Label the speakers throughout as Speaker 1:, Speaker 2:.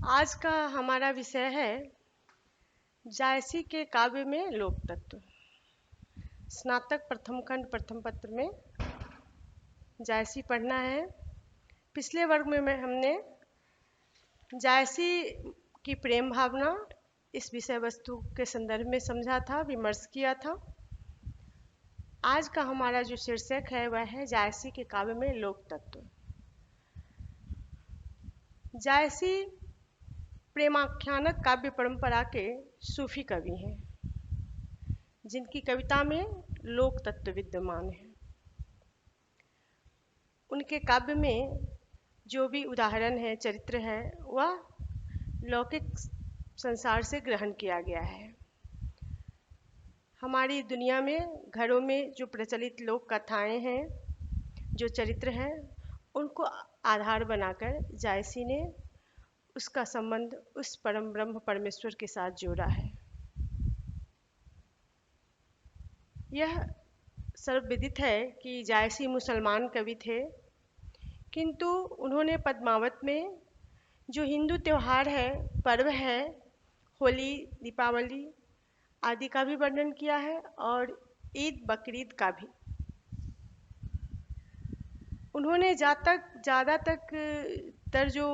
Speaker 1: आज का हमारा विषय है जायसी के काव्य में लोक तत्व। स्नातक प्रथम खंड प्रथम पत्र में जायसी पढ़ना है। पिछले वर्ग में हमने जायसी की प्रेम भावना इस विषय वस्तु के संदर्भ में समझा था, विमर्श किया था। आज का हमारा जो शीर्षक है वह है जायसी के काव्य में लोक तत्व। जायसी प्रेमाख्यानक काव्य परंपरा के सूफी कवि हैं, जिनकी कविता में लोक तत्व विद्यमान है। उनके काव्य में जो भी उदाहरण है, चरित्र है, वह लौकिक संसार से ग्रहण किया गया है। हमारी दुनिया में घरों में जो प्रचलित लोक कथाएं हैं, जो चरित्र हैं, उनको आधार बनाकर जायसी ने उसका संबंध उस परम ब्रह्म परमेश्वर के साथ जोड़ा है। यह सर्वविदित है कि जायसी मुसलमान कवि थे, किंतु उन्होंने पद्मावत में जो हिंदू त्यौहार है, पर्व है, होली, दीपावली आदि का भी वर्णन किया है और ईद बकरीद का भी। उन्होंने ज़्यादा तक तर जो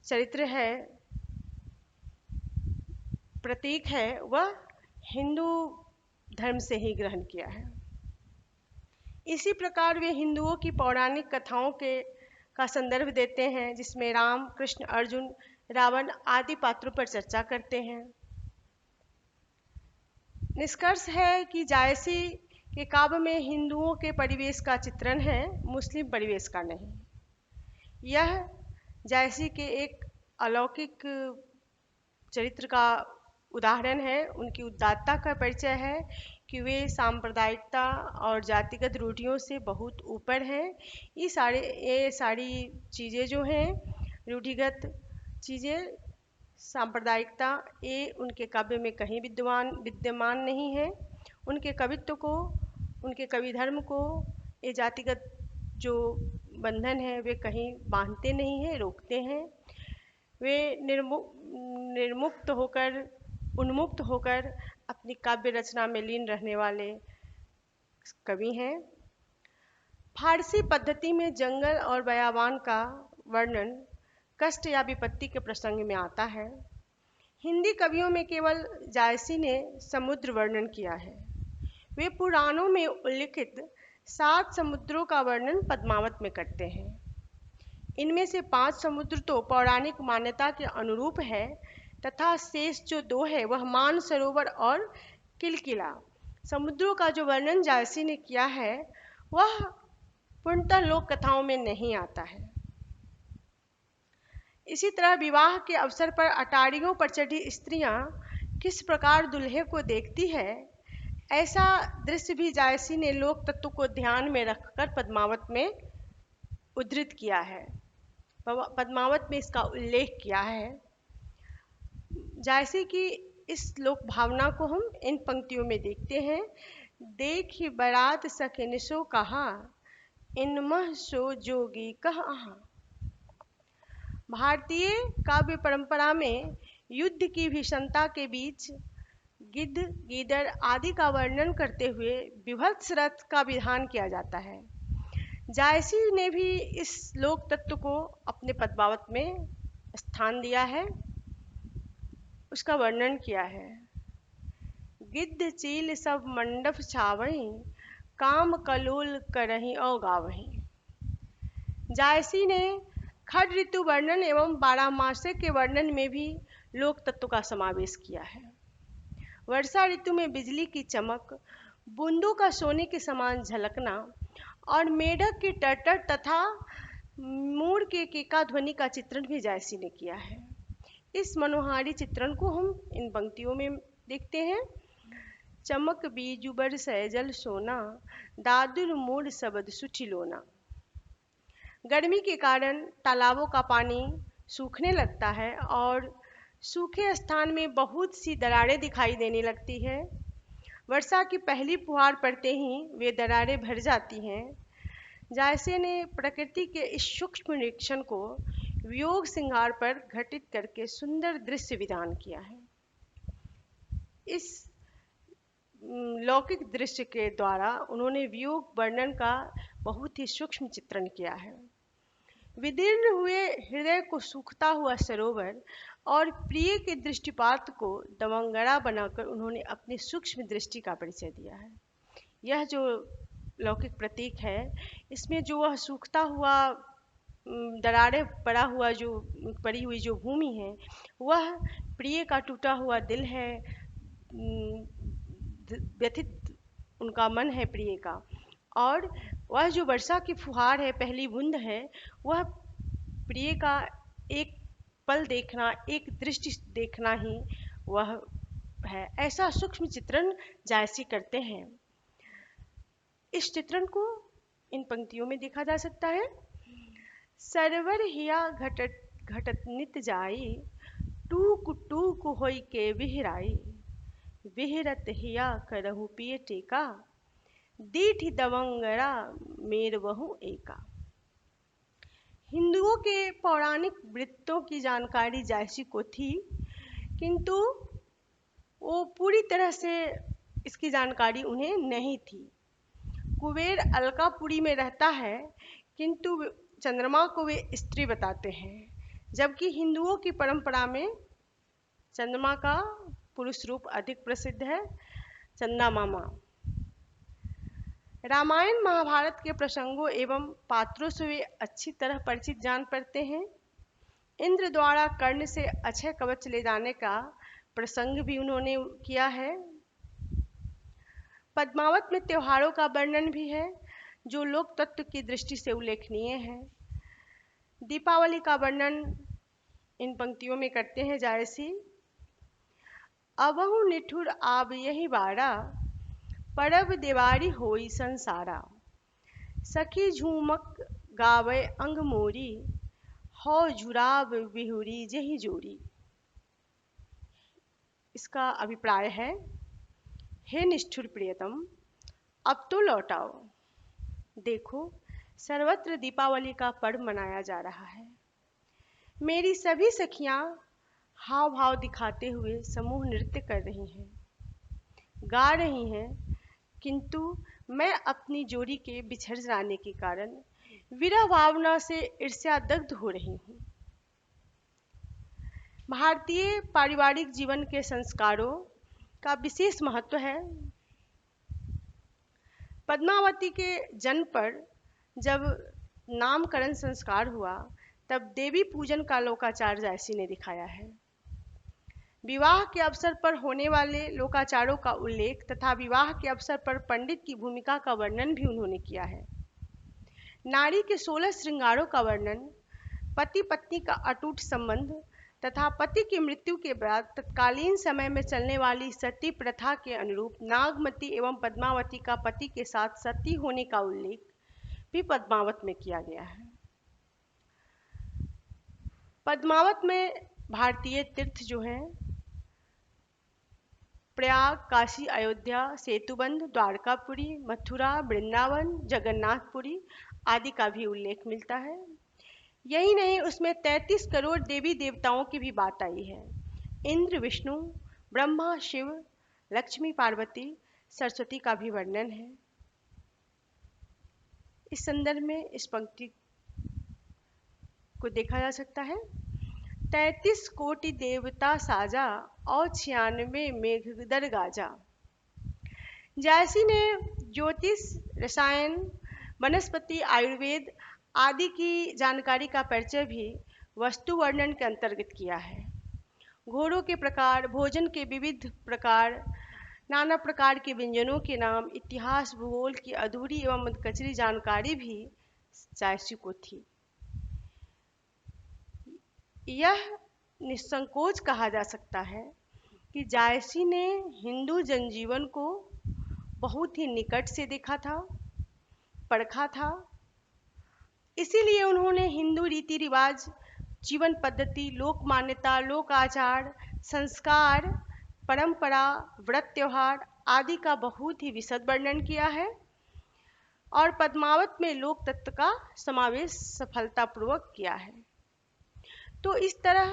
Speaker 1: चरित्र है, प्रतीक है, वह हिंदू धर्म से ही ग्रहण किया है। इसी प्रकार वे हिंदुओं की पौराणिक कथाओं का संदर्भ देते हैं, जिसमें राम, कृष्ण, अर्जुन, रावण आदि पात्रों पर चर्चा करते हैं। निष्कर्ष है कि जायसी के काव्य में हिंदुओं के परिवेश का चित्रण है, मुस्लिम परिवेश का नहीं। यह जायसी के एक अलौकिक चरित्र का उदाहरण है, उनकी उदात्तता का परिचय है कि वे सांप्रदायिकता और जातिगत रूढ़ियों से बहुत ऊपर हैं। ये सारी चीज़ें जो हैं, रूढ़िगत चीज़ें, सांप्रदायिकता, ये उनके काव्य में कहीं विद्यमान नहीं है। उनके कवित्व को, उनके कवि धर्म को ये जातिगत जो बंधन है वे कहीं बांधते नहीं हैं, रोकते हैं। वे निर्मुक्त होकर, उन्मुक्त होकर अपनी काव्य रचना में लीन रहने वाले कवि हैं। फारसी पद्धति में जंगल और बयाबान का वर्णन कष्ट या विपत्ति के प्रसंग में आता है। हिंदी कवियों में केवल जायसी ने समुद्र वर्णन किया है। वे पुराणों में उल्लिखित 7 समुद्रों का वर्णन पद्मावत में करते हैं। इनमें से 5 समुद्र तो पौराणिक मान्यता के अनुरूप है, तथा शेष जो 2 है वह मानसरोवर और किलकिला समुद्रों का जो वर्णन जायसी ने किया है वह पूर्णतः लोक कथाओं में नहीं आता है। इसी तरह विवाह के अवसर पर अटारियों पर चढ़ी स्त्रियां किस प्रकार दुल्हे को देखती है, ऐसा दृश्य भी जायसी ने लोक तत्व को ध्यान में रखकर पद्मावत में उद्धृत किया है, पद्मावत में इसका उल्लेख किया है। जायसी की इस लोक भावना को हम इन पंक्तियों में देखते हैं। देखी बारात सखिन सो कहा, इनमह सो जोगी कहा। भारतीय काव्य परंपरा में युद्ध की भीषणता के बीच गिद्ध, गीदड़ आदि का वर्णन करते हुए विभत्स रथ का विधान किया जाता है। जायसी ने भी इस लोक तत्व को अपने पद्मावत में स्थान दिया है, उसका वर्णन किया है। गिद्ध चील सब मंडप छावहीं, काम कलोल करहीं और गावहीं। जायसी ने खड ऋतु वर्णन एवं 12 मासे के वर्णन में भी लोक तत्व का समावेश किया है। वर्षा ऋतु में बिजली की चमक, बूंदों का सोने के समान झलकना और मेढक के टटर तथा मोर के केका ध्वनि का चित्रण भी जायसी ने किया है। इस मनोहारी चित्रण को हम इन पंक्तियों में देखते हैं। चमक बीजु बरसै जल सोना, दादुर मोर सबद सुठिलोना। गर्मी के कारण तालाबों का पानी सूखने लगता है और सूखे स्थान में बहुत सी दरारें दिखाई देने लगती है। वर्षा की पहली फुहार पड़ते ही वे दरारें भर जाती हैं। जायसी ने प्रकृति के इस सूक्ष्म निरीक्षण को वियोग श्रृंगार पर घटित करके सुंदर दृश्य विधान किया है। इस लौकिक दृश्य के द्वारा उन्होंने वियोग वर्णन का बहुत ही सूक्ष्म चित्रण किया है। विदीर्ण हुए हृदय को सूखता हुआ सरोवर और प्रिय के दृष्टिपात को दवंगड़ा बनाकर उन्होंने अपनी सूक्ष्म दृष्टि का परिचय दिया है। यह जो लौकिक प्रतीक है, इसमें जो वह सूखता हुआ दरारें पड़ी हुई जो भूमि है, वह प्रिय का टूटा हुआ दिल है, व्यथित उनका मन है प्रिय का। और वह जो वर्षा की फुहार है, पहली बूंद है, वह प्रिय का एक पल देखना, एक दृष्टि देखना ही वह है। ऐसा सूक्ष्म चित्रण जायसी करते हैं। इस चित्रण को इन पंक्तियों में देखा जा सकता है। सरवर हिया घटत घटत नित जाई, टूक टूक होई के विहराई, विहरत हिया करहु पिय टेका, दीठ दवंगरा मेर वहु एका। हिंदुओं के पौराणिक वृत्तों की जानकारी जायसी को थी, किंतु वो पूरी तरह से इसकी जानकारी उन्हें नहीं थी। कुबेर अलकापुरी में रहता है, किंतु चंद्रमा को वे स्त्री बताते हैं, जबकि हिंदुओं की परंपरा में चंद्रमा का पुरुष रूप अधिक प्रसिद्ध है, चंदा मामा। रामायण महाभारत के प्रसंगों एवं पात्रों से वे अच्छी तरह परिचित जान पड़ते हैं। इंद्र द्वारा कर्ण से अक्षय कवच ले जाने का प्रसंग भी उन्होंने किया है। पद्मावत में त्योहारों का वर्णन भी है, जो लोक तत्व की दृष्टि से उल्लेखनीय है। दीपावली का वर्णन इन पंक्तियों में करते हैं जायसी। अबहु निठुर आब यही बारा, परब देवारी होई संसारा, सखी झूमक गावे अंग मोरी, हो झुराब बिहुरी जही जोरी। इसका अभिप्राय है, हे निष्ठुर प्रियतम, अब तो लौटाओ। देखो, सर्वत्र दीपावली का पर्व मनाया जा रहा है। मेरी सभी सखियां हाव भाव दिखाते हुए समूह नृत्य कर रही हैं, गा रही हैं, किंतु मैं अपनी जोड़ी के बिछड़ जाने के कारण विरह भावना से ईर्ष्यादग्ध हो रही हूँ। भारतीय पारिवारिक जीवन के संस्कारों का विशेष महत्व है। पद्मावती के जन्म पर जब नामकरण संस्कार हुआ, तब देवी पूजन का लोकाचार जायसी ने दिखाया है। विवाह के अवसर पर होने वाले लोकाचारों का उल्लेख तथा विवाह के अवसर पर पंडित की भूमिका का वर्णन भी उन्होंने किया है। नारी के 16 श्रृंगारों का वर्णन, पति पत्नी का अटूट संबंध तथा पति की मृत्यु के बाद तत्कालीन समय में चलने वाली सती प्रथा के अनुरूप नागमती एवं पद्मावती का पति के साथ सती होने का उल्लेख भी पद्मावत में किया गया है। पद्मावत में भारतीय तीर्थ जो हैं, प्रयाग, काशी, अयोध्या, सेतुबंध, द्वारकापुरी, मथुरा, वृंदावन, जगन्नाथपुरी आदि का भी उल्लेख मिलता है। यही नहीं, उसमें 33 करोड़ देवी देवताओं की भी बात आई है। इंद्र, विष्णु, ब्रह्मा, शिव, लक्ष्मी, पार्वती, सरस्वती का भी वर्णन है। इस संदर्भ में इस पंक्ति को देखा जा सकता है। 33 कोटि देवता साजा और 96 मेघदर गाजा। जायसी ने ज्योतिष, रसायन, वनस्पति, आयुर्वेद आदि की जानकारी का परिचय भी वस्तु वर्णन के अंतर्गत किया है। घोड़ों के प्रकार, भोजन के विविध प्रकार, नाना प्रकार के व्यंजनों के नाम, इतिहास, भूगोल की अधूरी एवं मदकचरी जानकारी भी जायसी को थी। यह निसंकोच कहा जा सकता है कि जायसी ने हिंदू जनजीवन को बहुत ही निकट से देखा था, परखा था। इसीलिए उन्होंने हिंदू रीति रिवाज, जीवन पद्धति, लोक मान्यता, लोक आचार, संस्कार, परंपरा, व्रत त्योहार आदि का बहुत ही विशद वर्णन किया है और पद्मावत में लोक तत्व का समावेश सफलतापूर्वक किया है। तो इस तरह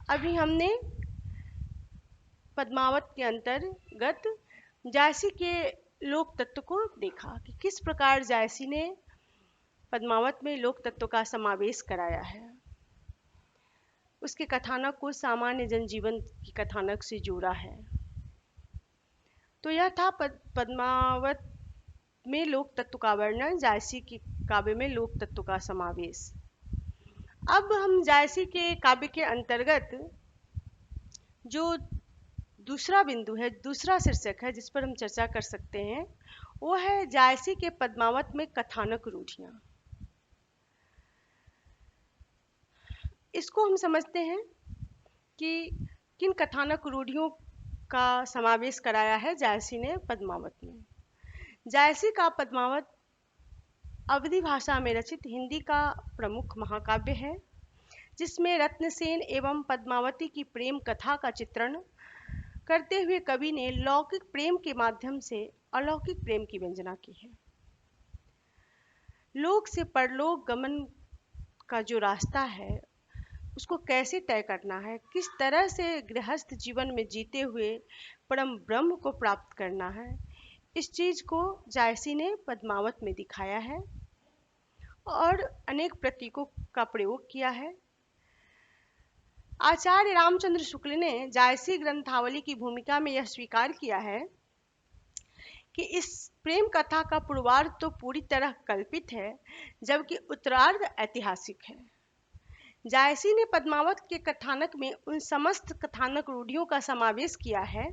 Speaker 1: अभी हमने पद्मावत के अंतर्गत जायसी के लोक तत्व को देखा कि किस प्रकार जायसी ने पद्मावत में लोक तत्व का समावेश कराया है। उसके कथानक को सामान्य जनजीवन की कथानक से जोड़ा है। तो यह था पद्मावत में लोक तत्व का वर्णन, जायसी के काव्य में लोक तत्व का समावेश। अब हम जायसी के काव्य के अंतर्गत जो दूसरा बिंदु है, दूसरा शीर्षक है जिस पर हम चर्चा कर सकते हैं, वो है जायसी के पद्मावत में कथानक रूढ़ियां। इसको हम समझते हैं कि किन कथानक रूढ़ियों का समावेश कराया है जायसी ने पद्मावत में। जायसी का पद्मावत अवधी भाषा में रचित हिंदी का प्रमुख महाकाव्य है, जिसमें रत्नसेन एवं पद्मावती की प्रेम कथा का चित्रण करते हुए कवि ने लौकिक प्रेम के माध्यम से अलौकिक प्रेम की व्यंजना की है। लोक से परलोक गमन का जो रास्ता है उसको कैसे तय करना है, किस तरह से गृहस्थ जीवन में जीते हुए परम ब्रह्म को प्राप्त करना है, इस चीज को जायसी ने पद्मावत में दिखाया है और अनेक प्रतीकों का प्रयोग किया है। आचार्य रामचंद्र शुक्ल ने जायसी ग्रंथावली की भूमिका में यह स्वीकार किया है कि इस प्रेम कथा का पूर्वार्ध तो पूरी तरह कल्पित है, जबकि उत्तरार्ध ऐतिहासिक है। जायसी ने पद्मावत के कथानक में उन समस्त कथानक रूढ़ियों का समावेश किया है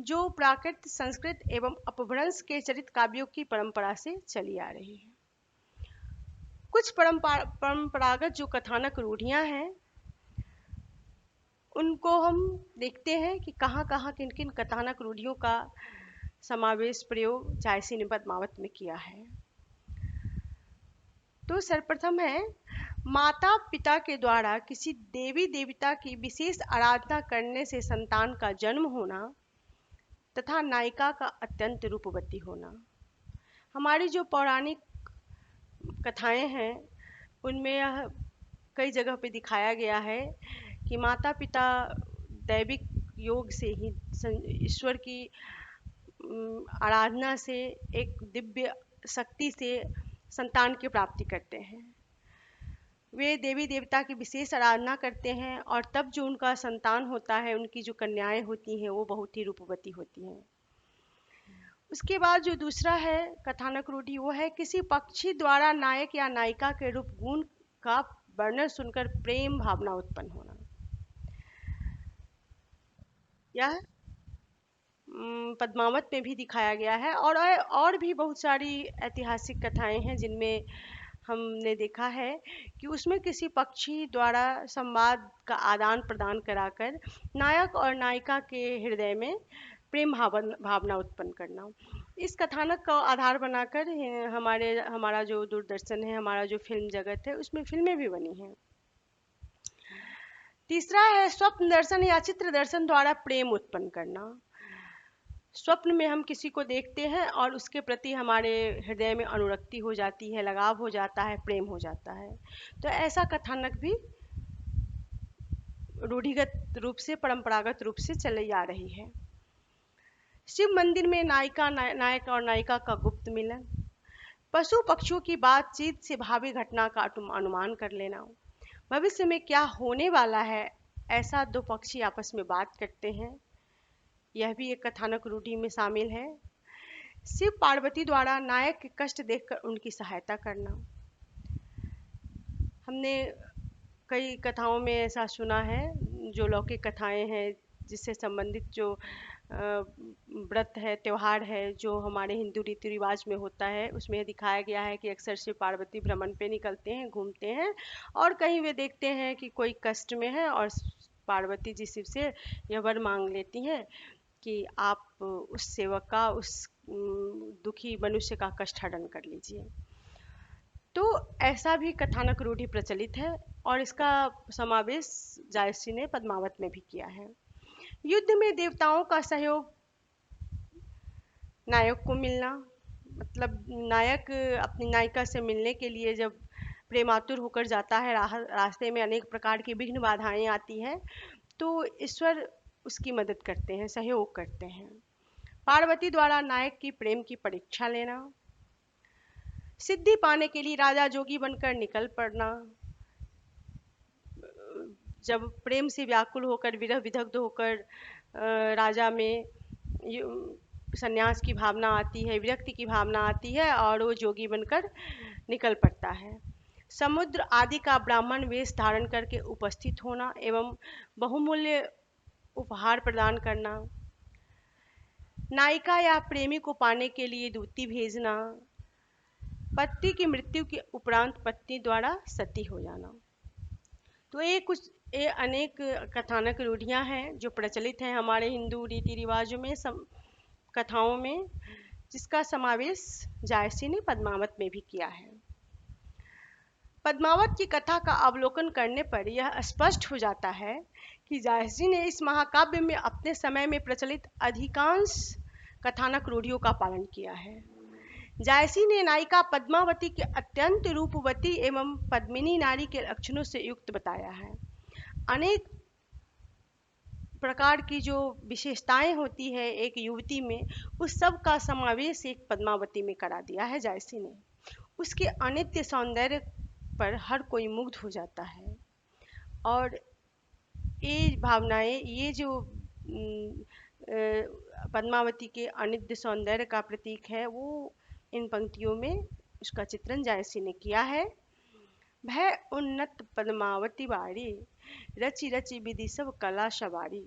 Speaker 1: जो प्राकृत, संस्कृत एवं अपभ्रंश के चरित काव्यों की परंपरा से चली आ रही है। कुछ परंपरागत जो कथानक रूढ़ियां हैं उनको हम देखते हैं कि कहाँ कहाँ किन किन कथानक रूढ़ियों का समावेश प्रयोग जायसी ने पद्मावत में किया है। तो सर्वप्रथम है, माता पिता के द्वारा किसी देवी देवता की विशेष आराधना करने से संतान का जन्म होना तथा नायिका का अत्यंत रूपवती होना। हमारी जो पौराणिक कथाएं हैं उनमें यह कई जगह पे दिखाया गया है कि माता पिता दैविक योग से ही ईश्वर की आराधना से, एक दिव्य शक्ति से संतान की प्राप्ति करते हैं। वे देवी देवता की विशेष आराधना करते हैं और तब जो उनका संतान होता है, उनकी जो कन्याएं होती हैं वो बहुत ही रूपवती होती हैं। उसके बाद जो दूसरा है कथानक रूढ़ी, वो है किसी पक्षी द्वारा नायक या नायिका के रूप गुण का वर्णन सुनकर प्रेम भावना उत्पन्न होना। यह पद्मावत में भी दिखाया गया है और भी बहुत सारी ऐतिहासिक कथाएं हैं जिनमें हमने देखा है कि उसमें किसी पक्षी द्वारा संवाद का आदान प्रदान कराकर नायक और नायिका के हृदय में प्रेम भावना उत्पन्न करना। इस कथानक का आधार बनाकर हमारा जो दूरदर्शन है, हमारा जो फिल्म जगत है, उसमें फिल्में भी बनी हैं। तीसरा है स्वप्न दर्शन या चित्र दर्शन द्वारा प्रेम उत्पन्न करना। स्वप्न में हम किसी को देखते हैं और उसके प्रति हमारे हृदय में अनुरक्ति हो जाती है, लगाव हो जाता है, प्रेम हो जाता है। तो ऐसा कथानक भी रूढ़िगत रूप से, परंपरागत रूप से चली आ रही है। शिव मंदिर में नायक और नायिका का गुप्त मिलन, पशु पक्षियों की बातचीत से भावी घटना का अनुमान कर लेना, भविष्य में क्या होने वाला है ऐसा दो पक्षी आपस में बात करते हैं, यह भी एक कथानक रूढ़ी में शामिल है। शिव पार्वती द्वारा नायक के कष्ट देखकर उनकी सहायता करना। हमने कई कथाओं में ऐसा सुना है, जो लौकिक कथाएं हैं जिससे संबंधित जो व्रत है, त्यौहार है, जो हमारे हिंदू रीति रिवाज में होता है, उसमें दिखाया गया है कि अक्सर शिव पार्वती भ्रमण पे निकलते हैं, घूमते हैं और कहीं वे देखते हैं कि कोई कष्ट में है और पार्वती जी शिव से यह वर मांग लेती हैं कि आप उस सेवक का, उस दुखी मनुष्य का कष्ट हरण कर लीजिए। तो ऐसा भी कथानक रूढ़ि प्रचलित है और इसका समावेश जायसी ने पद्मावत में भी किया है। युद्ध में देवताओं का सहयोग नायक को मिलना, मतलब नायक अपनी नायिका से मिलने के लिए जब प्रेमातुर होकर जाता है, रास्ते में अनेक प्रकार की विघ्न बाधाएं आती हैं, तो ईश्वर उसकी मदद करते हैं, सहयोग करते हैं। पार्वती द्वारा नायक की प्रेम की परीक्षा लेना, सिद्धि पाने के लिए राजा जोगी बनकर निकल पड़ना, जब प्रेम से व्याकुल होकर, विरह विदग्ध होकर राजा में संन्यास की भावना आती है, विरक्ति की भावना आती है और वो जोगी बनकर निकल पड़ता है। समुद्र आदि का ब्राह्मण वेश धारण करके उपस्थित होना एवं बहुमूल्य उपहार प्रदान करना, नायिका या प्रेमी को पाने के लिए दूती भेजना, पति की मृत्यु के उपरांत पत्नी द्वारा सती हो जाना। तो ये अनेक कथानक रूढ़ियाँ हैं जो प्रचलित हैं हमारे हिंदू रीति रिवाजों में, कथाओं में, जिसका समावेश जायसी ने पद्मावत में भी किया है। पद्मावत की कथा का अवलोकन करने पर यह स्पष्ट हो जाता है कि जायसी ने इस महाकाव्य में अपने समय में प्रचलित अधिकांश कथानक रूढ़ियों का पालन किया है। जायसी ने नायिका पद्मावती के अत्यंत रूपवती एवं पद्मिनी नारी के लक्षणों से युक्त बताया है। अनेक प्रकार की जो विशेषताएं होती है एक युवती में, उस सब का समावेश एक पद्मावती में करा दिया है जायसी ने। उसके अनित्य सौंदर्य पर हर कोई मुग्ध हो जाता है और ये भावनाएं, ये जो पद्मावती के अनित्य सौंदर्य का प्रतीक है, वो इन पंक्तियों में उसका चित्रण जायसी ने किया है। भय उन्नत पद्मावती बारी, रचि रचि विधि सब कला शबारी,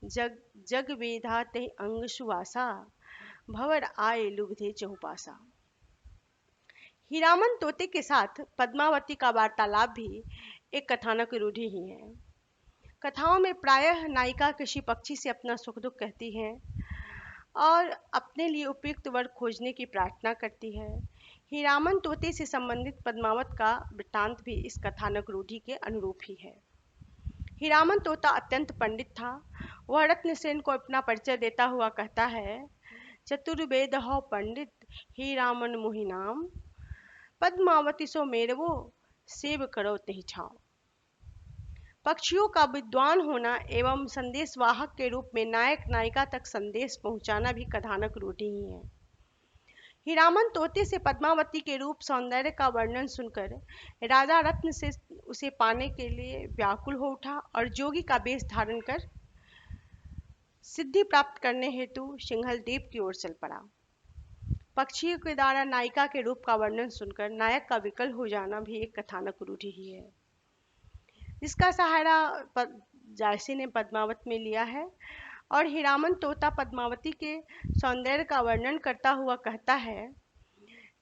Speaker 1: जग जग वेधा ते अंग सुवासा, भवर आए लुब्धे चहुपासा। हीरामन तोते के साथ पद्मावती का वार्तालाप भी एक कथानक रूढ़ी ही है। कथाओं में प्रायः नायिका किसी पक्षी से अपना सुख दुख कहती है और अपने लिए उपयुक्त वर खोजने की प्रार्थना करती है। हीरामन तोते से संबंधित पद्मावत का वृत्तांत भी इस कथानक रूढ़ी के अनुरूप ही है। हीरामन तोता अत्यंत पंडित था। वह रत्नसेन को अपना परिचय देता हुआ कहता है, चतुर्वेद हो पंडित हीरामन मुहि नाम, पद्मावती सो मेरवो सेव करो तेहि छाव। पक्षियों का विद्वान होना एवं संदेशवाहक के रूप में नायक नायिका तक संदेश पहुंचाना भी कथानक रूढ़ी ही है। हीरामन तोते से पद्मावती के रूप सौंदर्य का वर्णन सुनकर राजा रत्न से उसे पाने के लिए व्याकुल हो उठा और जोगी का वेश धारण कर सिद्धि प्राप्त करने हेतु सिंघल द्वीप की ओर चल पड़ा। पक्षियों के द्वारा नायिका के रूप का वर्णन सुनकर नायक का विकल हो जाना भी एक कथानक रूढ़ी ही है, जिसका सहारा जायसी ने पद्मावत में लिया है। और हीरामन तोता पद्मावती के सौंदर्य का वर्णन करता हुआ कहता है,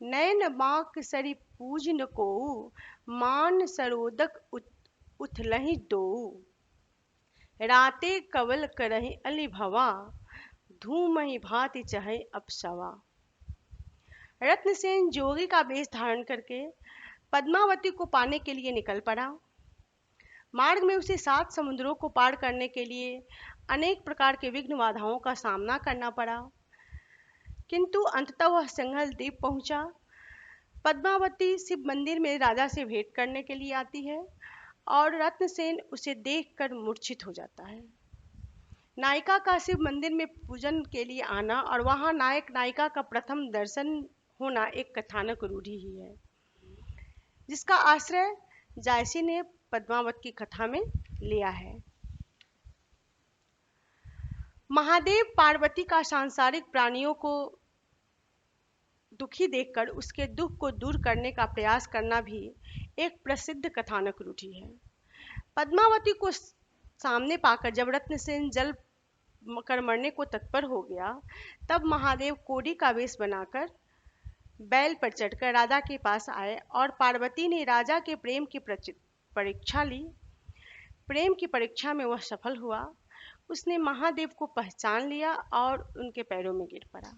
Speaker 1: नयन बांक सरि पूज न को, मान सरोदक उथलहि दो, राते कवल करहि अली भवा, धूमहि भांति चहै अपसवा। रत्नसेन जोगी का वेश धारण करके पद्मावती को पाने के लिए निकल पड़ा। मार्ग में उसे 7 समुद्रों को पार करने के लिए अनेक प्रकार के विघ्न बाधाओं का सामना करना पड़ा, किंतु अंततः वह सिंघल द्वीप पहुंचा। पद्मावती शिव मंदिर में राजा से भेंट करने के लिए आती है और रत्नसेन उसे देखकर मूर्छित हो जाता है। नायिका का शिव मंदिर में पूजन के लिए आना और वहां नायक नायिका का प्रथम दर्शन होना एक कथानक रूढ़ी ही है, जिसका आश्रय जायसी ने पद्मावत की कथा में लिया है। महादेव पार्वती का सांसारिक प्राणियों को दुखी देखकर उसके दुख को दूर करने का प्रयास करना भी एक प्रसिद्ध कथानक रूढ़ी है। पद्मावती को सामने पाकर जब रत्नसेन जल कर मरने को तत्पर हो गया, तब महादेव कोड़ी का वेश बनाकर बैल पर चढ़कर राजा के पास आए और पार्वती ने राजा के प्रेम की परीक्षा ली। प्रेम की परीक्षा में वह सफल हुआ। उसने महादेव को पहचान लिया और उनके पैरों में गिर पड़ा।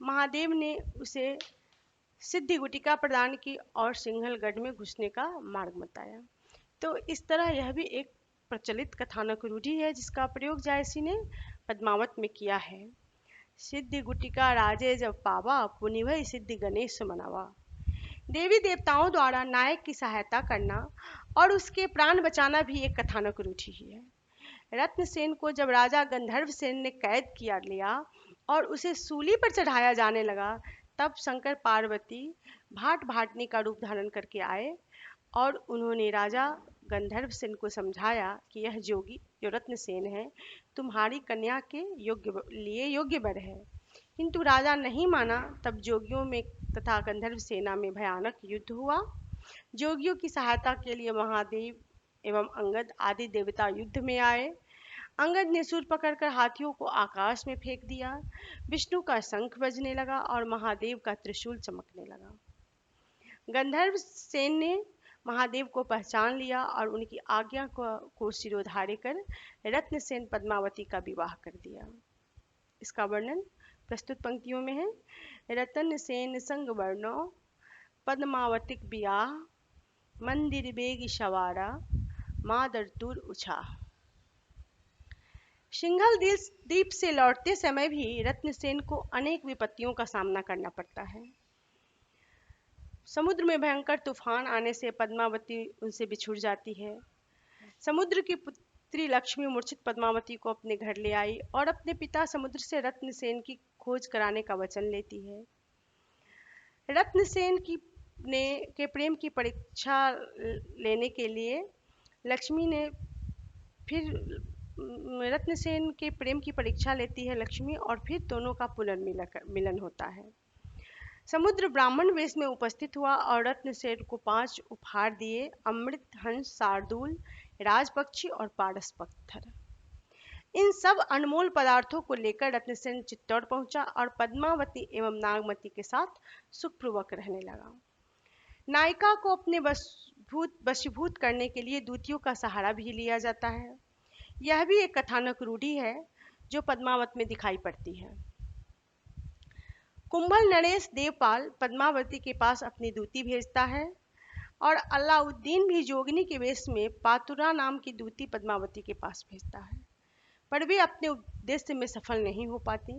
Speaker 1: महादेव ने उसे सिद्धि गुटिका प्रदान की और सिंघलगढ़ में घुसने का मार्ग बताया। तो इस तरह यह भी एक प्रचलित कथानक रूढ़ी है, जिसका प्रयोग जायसी ने पद्मावत में किया है। सिद्धि गुटिका राजे जब पावा, पुनि भई सिद्धि गणेश मनावा, देवी देवताओं द्वारा नायक की सहायता करना और उसके प्राण बचाना भी एक कथानक रूढ़ि ही है। रत्नसेन को जब राजा गंधर्व सेन ने कैद किया लिया और उसे सूली पर चढ़ाया जाने लगा, तब शंकर पार्वती भाट भाटनी का रूप धारण करके आए और उन्होंने राजा गंधर्व सेन को समझाया कि यह जोगी जो रत्नसेन है तुम्हारी कन्या के योग्य वर है। किंतु राजा नहीं माना। तब जोगियों में तथा गंधर्व सेना में भयानक युद्ध हुआ। जोगियों की सहायता के लिए महादेव एवं अंगद आदि देवता युद्ध में आए। अंगद ने सूर पकड़कर हाथियों को आकाश में फेंक दिया। विष्णु का शंख बजने लगा और महादेव का त्रिशूल चमकने लगा। गंधर्व सेन ने महादेव को पहचान लिया और उनकी आज्ञा को शिरोधार्य कर रत्नसेन पद्मावती का विवाह कर दिया। इसका वर्णन प्रस्तुत पंक्तियों में है। रतन सेन संग वर्णो पद्मावतिक बियाह, मंदिर बेगी शवारा मादर तुर उछा। सिंघल द्वीप से लौटते समय भी रत्नसेन को अनेक विपत्तियों का सामना करना पड़ता है। समुद्र में भयंकर तूफान आने से पद्मावती उनसे बिछुड़ जाती है। समुद्र की पुत्री लक्ष्मी मूर्छित पद्मावती को अपने घर ले आई और अपने पिता समुद्र से रत्नसेन की खोज कराने का वचन लेती है। रत्नसेन के प्रेम की परीक्षा लेने के लिए लक्ष्मी ने फिर रत्नसेन के प्रेम की परीक्षा लेती है लक्ष्मी और फिर दोनों का पुनर्मिलन होता है। समुद्र ब्राह्मण वेश में उपस्थित हुआ और रत्नसेन को 5 उपहार दिए: अमृत, हंस, शार्दूल, राजपक्षी और पारस पत्थर। इन सब अनमोल पदार्थों को लेकर रत्नसेन चित्तौड़ पहुंचा और पद्मावती एवं नागमती के साथ सुखपूर्वक रहने लगा। नायिका को अपने वशीभूत करने के लिए दूतियों का सहारा भी लिया जाता है। यह भी एक कथानक रूढ़ि है जो पद्मावत में दिखाई पड़ती है। कुंभल नरेश देवपाल पद्मावती के पास अपनी दूती भेजता है और अलाउद्दीन भी जोगिनी के वेश में पातुरा नाम की दूती पद्मावती के पास भेजता है, पर वे अपने उद्देश्य में सफल नहीं हो पाती।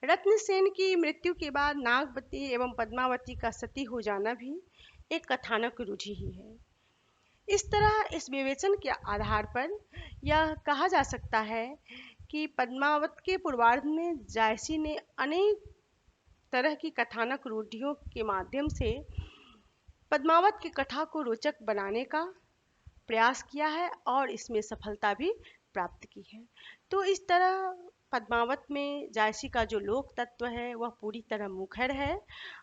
Speaker 1: रत्नसेन की मृत्यु के बाद नागवती एवं पद्मावती का सती हो जाना भी एक कथानक रूढ़ि ही है। इस तरह इस विवेचन के आधार पर यह कहा जा सकता है कि पद्मावत के पूर्वार्ध में जायसी ने अनेक तरह की कथानक रूढ़ियों के माध्यम से पद्मावत की कथा को रोचक बनाने का प्रयास किया है और इसमें सफलता भी प्राप्त की है। तो इस तरह पद्मावत में जायसी का जो लोक तत्व है वह पूरी तरह मुखर है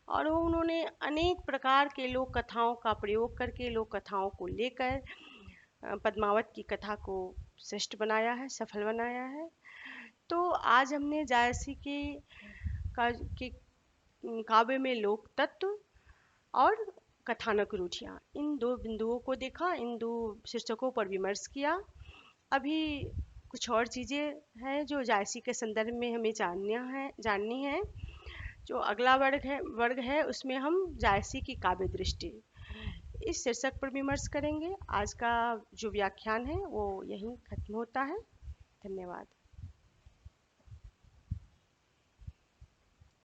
Speaker 1: और उन्होंने अनेक प्रकार के लोक कथाओं का प्रयोग करके लोक कथाओं को लेकर पद्मावत की कथा को श्रेष्ठ बनाया है, सफल बनाया है। तो आज हमने जायसी के काव्य में लोक तत्व और कथानक रूढ़ियाँ, इन 2 बिंदुओं को देखा, इन 2 शीर्षकों पर विमर्श किया। अभी कुछ और चीज़ें हैं जो जायसी के संदर्भ में हमें जाननी है। जो अगला वर्ग है उसमें हम जायसी की काव्य दृष्टि इस शीर्षक पर विमर्श करेंगे। आज का जो व्याख्यान है वो यहीं खत्म होता है। धन्यवाद।